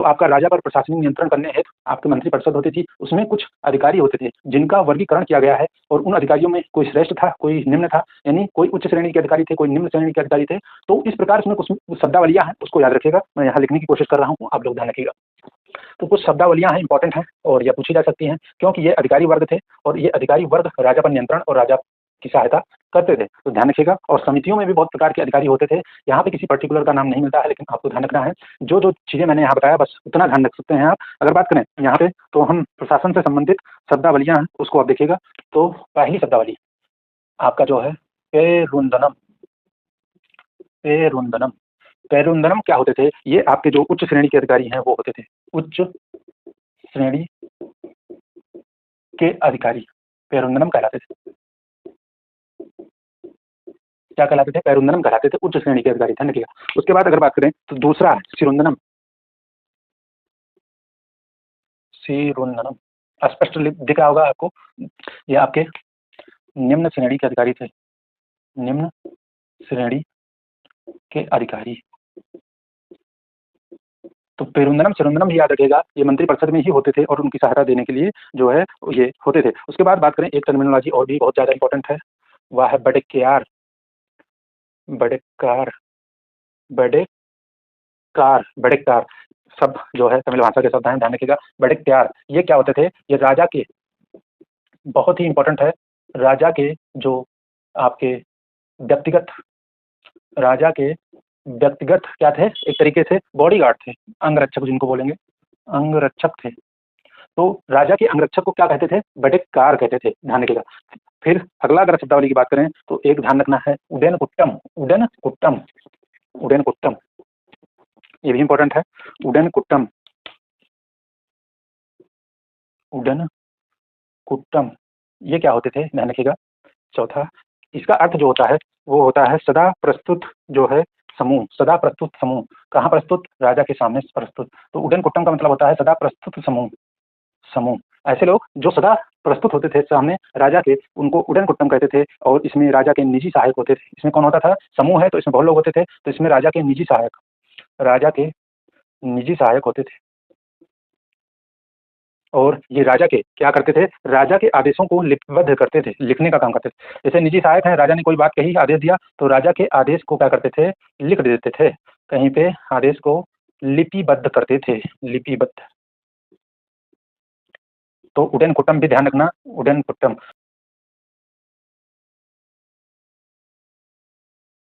तो आपका राजा पर प्रशासनिक नियंत्रण करने हेतु आपकी मंत्रिपरिषद होती थी, उसमें कुछ अधिकारी होते थे जिनका वर्गीकरण किया गया है और उन अधिकारियों में कोई श्रेष्ठ था, कोई निम्न था, यानी कोई उच्च श्रेणी के अधिकारी थे, कोई निम्न श्रेणी के अधिकारी थे। तो इस प्रकार उसमें कुछ शब्दावलियाँ हैं, उसको याद रखिएगा। मैं यहाँ लिखने की कोशिश कर रहा हूँ, आप लोग ध्यान रखिएगा। तो कुछ शब्दावलियाँ हैं, इंपॉर्टेंट हैं और यह पूछी जा सकती हैं क्योंकि ये अधिकारी वर्ग थे और ये अधिकारी वर्ग राजा पर नियंत्रण और राजा की सहायता करते थे। तो ध्यान रखिएगा। और समितियों में भी बहुत प्रकार के अधिकारी होते थे। यहाँ पे किसी पर्टिकुलर का नाम नहीं मिलता है, लेकिन आपको ध्यान रखना है जो जो चीजें मैंने यहाँ बताया बस उतना ध्यान रख सकते हैं आप। अगर बात करें यहाँ पे तो हम प्रशासन से संबंधित शब्दावलियाँ हैं उसको आप देखिएगा। तो पहली शब्दावली आपका जो है पेरुंदनम। पेरुंदनम पेरुंदनम क्या होते थे? ये आपके जो उच्च श्रेणी के अधिकारी हैं वो होते थे। उच्च श्रेणी के अधिकारी पेरुंदनम कहलाते थे। क्या कहलाते थे? पेरुंदनम कहलाते थे, उच्च श्रेणी के अधिकारी। ध्यान रखिएगा। उसके बाद अगर बात करें तो दूसरा है सिरुंदनम। सिरुंदनम स्पष्ट दिख रहा होगा आपको। ये आपके निम्न श्रेणी के अधिकारी थे। निम्न श्रेणी के अधिकारी। तो पेरुंदनम सिरुंदनम ही याद रखिएगा। ये मंत्रिपरिषद में ही होते थे और उनकी सहायता देने के लिए जो है ये होते थे। उसके बाद बात करें एक टर्मिनोलॉजी और भी बहुत ज्यादा इंपॉर्टेंट है, वह है बड़ेक्यार। बड़ेक्कार बड़ेक्कार बड़ेक्कार शब्द जो है तमिल भाषा के शब्द हैं, ध्यान रखिएगा। बड़ेक्यार ये क्या होते थे? ये राजा के, बहुत ही इंपॉर्टेंट है, राजा के जो आपके व्यक्तिगत, राजा के व्यक्तिगत क्या थे? एक तरीके से बॉडीगार्ड थे, अंगरक्षक जिनको बोलेंगे, अंगरक्षक थे। तो राजा के अंगरक्षक को क्या कहते थे? बड़ेक्कार कहते थे। ध्यान रखिएगा। फिर अगला अगर शब्दावली की बात करें तो एक ध्यान रखना है उडेनकुट्टम। उडेनकुट्टम उडेनकुट्टम ये भी इंपॉर्टेंट है। उडेनकुट्टम उडेनकुट्टम ये क्या होते थे? ध्यान रखिएगा। चौथा, इसका अर्थ जो होता है वो होता है सदा प्रस्तुत जो है समूह। सदा प्रस्तुत समूह। कहाँ प्रस्तुत? राजा के सामने प्रस्तुत। तो उडेनकुट्टम का मतलब होता है सदा प्रस्तुत समूह। समूह ऐसे लोग जो सदा प्रस्तुत होते थे सामने राजा के, उनको उडेनकुट्टम कहते थे। और इसमें राजा के निजी सहायक होते थे। इसमें कौन होता था? समूह है तो इसमें बहुत लोग होते थे, तो इसमें राजा के निजी सहायक, राजा के निजी सहायक होते थे। और ये राजा के क्या करते थे? राजा के आदेशों को लिपिबद्ध करते थे, लिखने का काम करते थे। जैसे निजी सहायक है, राजा ने कोई बात कही, आदेश दिया, तो राजा के आदेश को क्या करते थे? लिख देते थे। कहीं पे आदेश को लिपिबद्ध करते थे, लिपिबद्ध। तो उडेनकुट्टम भी ध्यान रखना, उडेनकुट्टम।